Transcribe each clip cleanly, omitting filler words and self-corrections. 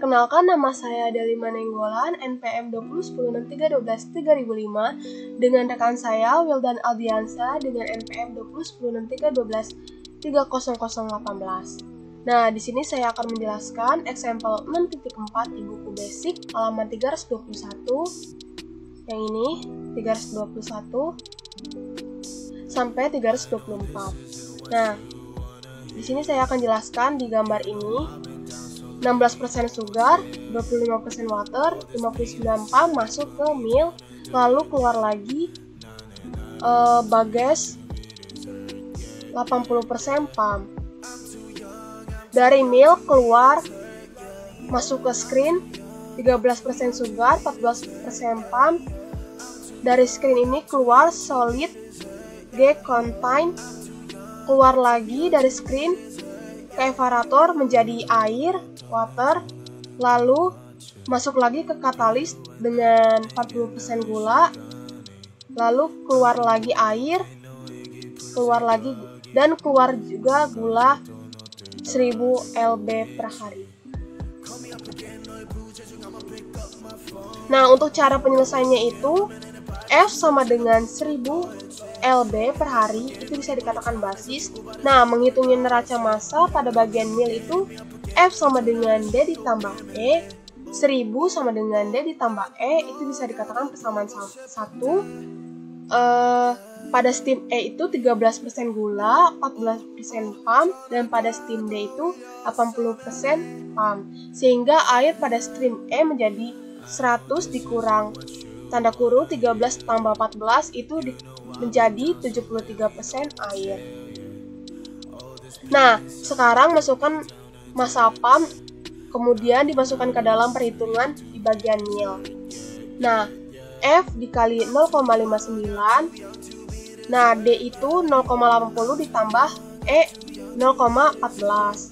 Perkenalkan, nama saya Delima Nenggolan, NPM 201063123005, dengan rekan saya Wildan Aldiansa dengan NPM 201063123018. Nah, di sini saya akan menjelaskan example 6.4 di buku basic halaman 321, yang ini 321 sampai 324. Nah, di sini saya akan jelaskan di gambar ini 16% sugar, 25% water, 59 pump masuk ke mill, lalu keluar lagi bages 80% pump. Dari mill keluar masuk ke screen 13% sugar, 14% pump. Dari screen ini keluar solid G contain, keluar lagi dari screen ke evaparator menjadi air, water, lalu masuk lagi ke katalis dengan 40% gula, lalu keluar lagi air, keluar lagi, dan keluar juga gula 1000 lb per hari. Nah, untuk cara penyelesaiannya itu F sama dengan 1000 lb per hari, itu bisa dikatakan basis. Nah, menghitungin neraca massa pada bagian mill itu F sama dengan D ditambah E, 1000 sama dengan D ditambah E, itu bisa dikatakan persamaan 1. Pada steam E itu 13% gula, 14% pump, dan pada steam D itu 80% pump. Sehingga air pada stream E menjadi 100 dikurang tanda kurung 13 tambah 14 itu menjadi 73% air. Nah, sekarang masukkan massa pump, kemudian dimasukkan ke dalam perhitungan di bagian mill. Nah, F dikali 0,59. Nah, D itu 0,80 ditambah E 0,14.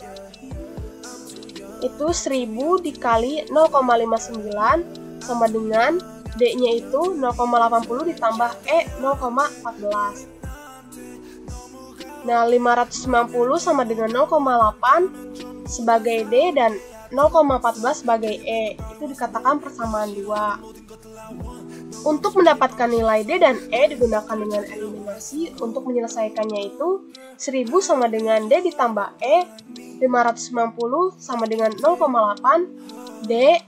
Itu 1000 dikali 0,59 sama dengan D-nya itu 0,80 ditambah E 0,14. Nah, 590 sama dengan 0,8 sebagai D dan 0,14 sebagai E. Itu dikatakan persamaan 2. Untuk mendapatkan nilai D dan E digunakan dengan eliminasi. Untuk menyelesaikannya itu 1000 sama dengan D ditambah E, 590 sama dengan 0,8 D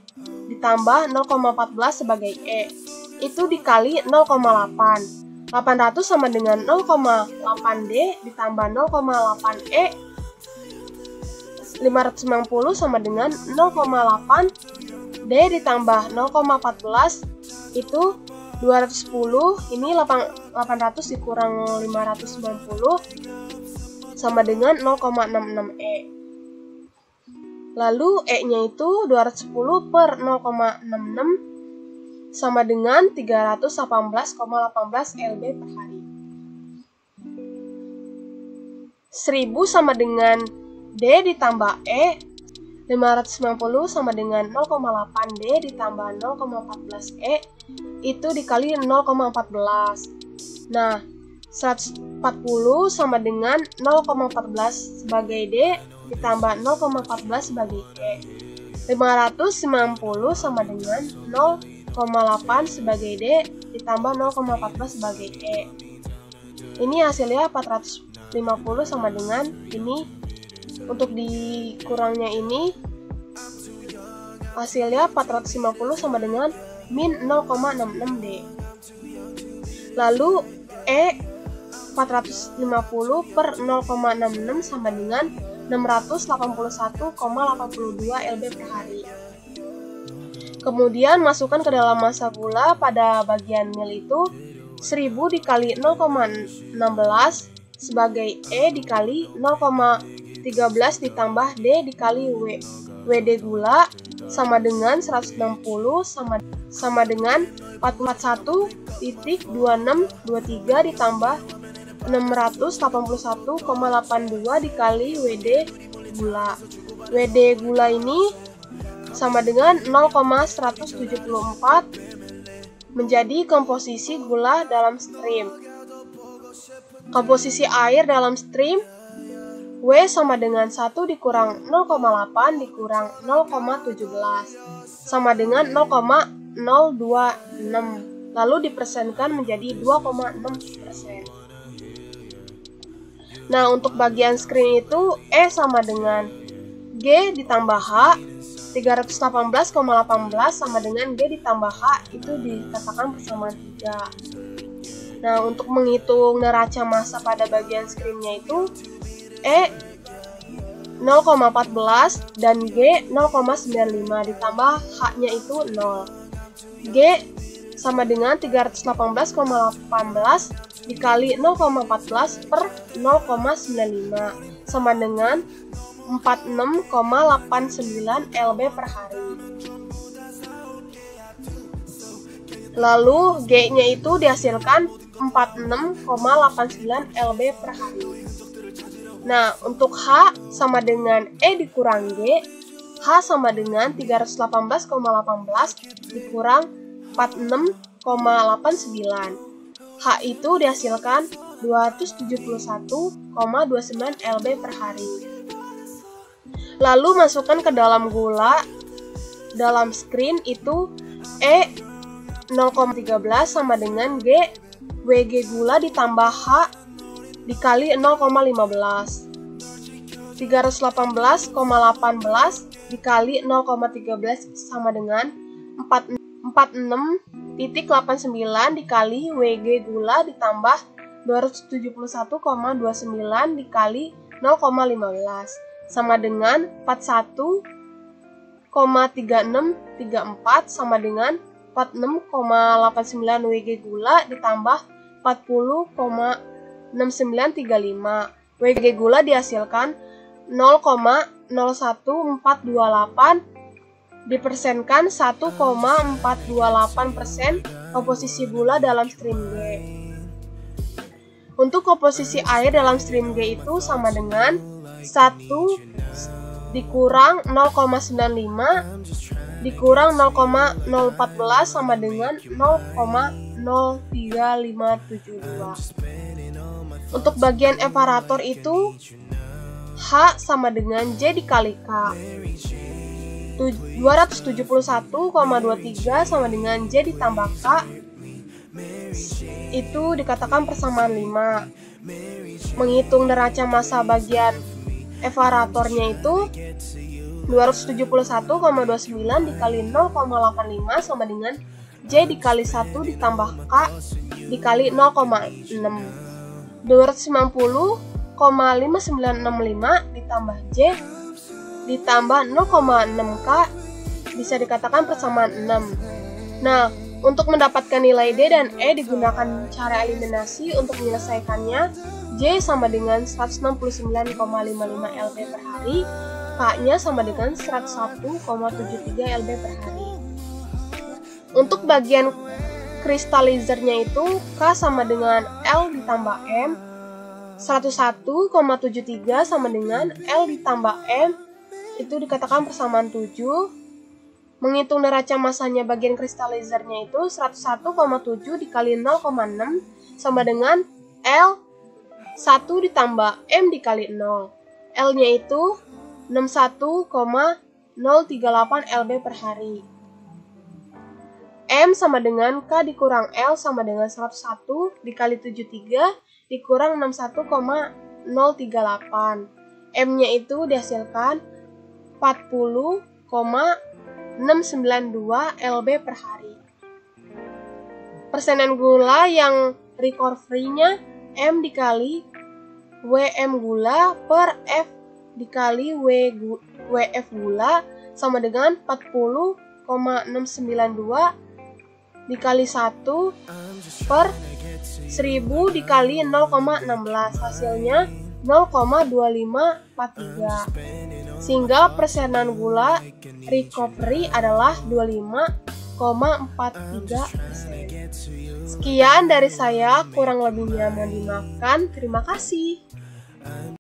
ditambah 0,14 sebagai E, itu dikali 0,8. 800 sama dengan 0,8 D ditambah 0,8 E, 590 sama dengan 0,8 D ditambah 0,14, itu 210. Ini 800 dikurang 590 sama dengan 0,66 E. Lalu E-nya itu 210 per 0,66 sama dengan 318,18 lb per hari. 1000 sama dengan D ditambah E, 590 sama dengan 0,8 D ditambah 0,14 E, itu dikali 0,14. Nah, 140 sama dengan 0,14 sebagai D ditambah 0,14 sebagai E. 590 sama dengan 0,8 sebagai D ditambah 0,14 sebagai E. Ini hasilnya 450 sama dengan ini. Untuk dikurangnya ini hasilnya 450 sama dengan min 0,66 D. Lalu E 450 per 0,66 sama dengan 681,82 lb per hari. Kemudian masukkan ke dalam massa gula pada bagian mill itu 1000 dikali 0,16 sebagai E dikali 0,13 ditambah D dikali WD gula sama dengan 160 sama dengan 41.2623 ditambah 681,82 dikali WD gula. WD gula ini sama dengan 0,174 menjadi komposisi gula dalam stream. Komposisi air dalam stream W sama dengan 1 dikurang 0,8 dikurang 0,17 sama dengan 0,026. Lalu dipersenkan menjadi 2,6%. Nah, untuk bagian screen itu E sama dengan G ditambah H, 318,18 sama dengan G ditambah H, itu dikatakan persamaan 3. Nah, untuk menghitung neraca massa pada bagian screen-nya itu E 0,14 dan G 0,95 ditambah H-nya itu 0. G sama dengan 318,18 dikali 0,14 per 0,95 sama dengan 46,89 lb per hari. Lalu G-nya itu dihasilkan 46,89 lb per hari. Nah, untuk H sama dengan E dikurang G, H sama dengan 318,18 dikurang 46,89. H itu dihasilkan 271,29 lb per hari. Lalu masukkan ke dalam gula. Dalam screen itu E 0,13 sama dengan G, Wg gula ditambah H dikali 0,15. 318,18 dikali 0,13 sama dengan 46,89 dikali Wg gula ditambah 271,29 dikali 0,15 sama dengan 41,3634 sama dengan 46,89 Wg gula ditambah 40,6935. Wg gula dihasilkan 0,01428 dipersenkan 1,428% komposisi gula dalam stream G. Untuk komposisi air dalam stream G itu sama dengan 1 dikurang 0,95 dikurang 0,014 sama dengan 0,03572. Untuk bagian evaparator itu H sama dengan J dikali K. 271,23 sama dengan J ditambah K, itu dikatakan persamaan 5. Menghitung neraca massa bagian evaparatornya itu 271,29 dikali 0,85 sama dengan J dikali 1 ditambah K dikali 0,6. 290,5965 ditambah J ditambah 0,6K bisa dikatakan persamaan 6. Nah, untuk mendapatkan nilai D dan E digunakan cara eliminasi. Untuk menyelesaikannya, J sama dengan 169,55 lb per hari, K-nya sama dengan 101,73 lb per hari. Untuk bagian kristalizernya itu K sama dengan L ditambah M, 101,73 sama dengan L ditambah M, itu dikatakan persamaan 7. Menghitung neraca massanya bagian kristalizernya itu 101,7 dikali 0,6 sama dengan L 1 ditambah M dikali 0. L-nya itu 61,038 lb per hari. M sama dengan K dikurang L sama dengan 101 dikali 73 dikurang 61,038. M-nya itu dihasilkan 40,692 lb per hari. Persenan gula yang recovery-nya M dikali WM gula per F dikali WF gula sama dengan 40,692 dikali 1 per 1000 dikali 0,16, hasilnya 0,2543. Sehingga persenan gula recovery adalah 25,43%. Sekian dari saya, kurang lebihnya mohon dimaafkan. Terima kasih.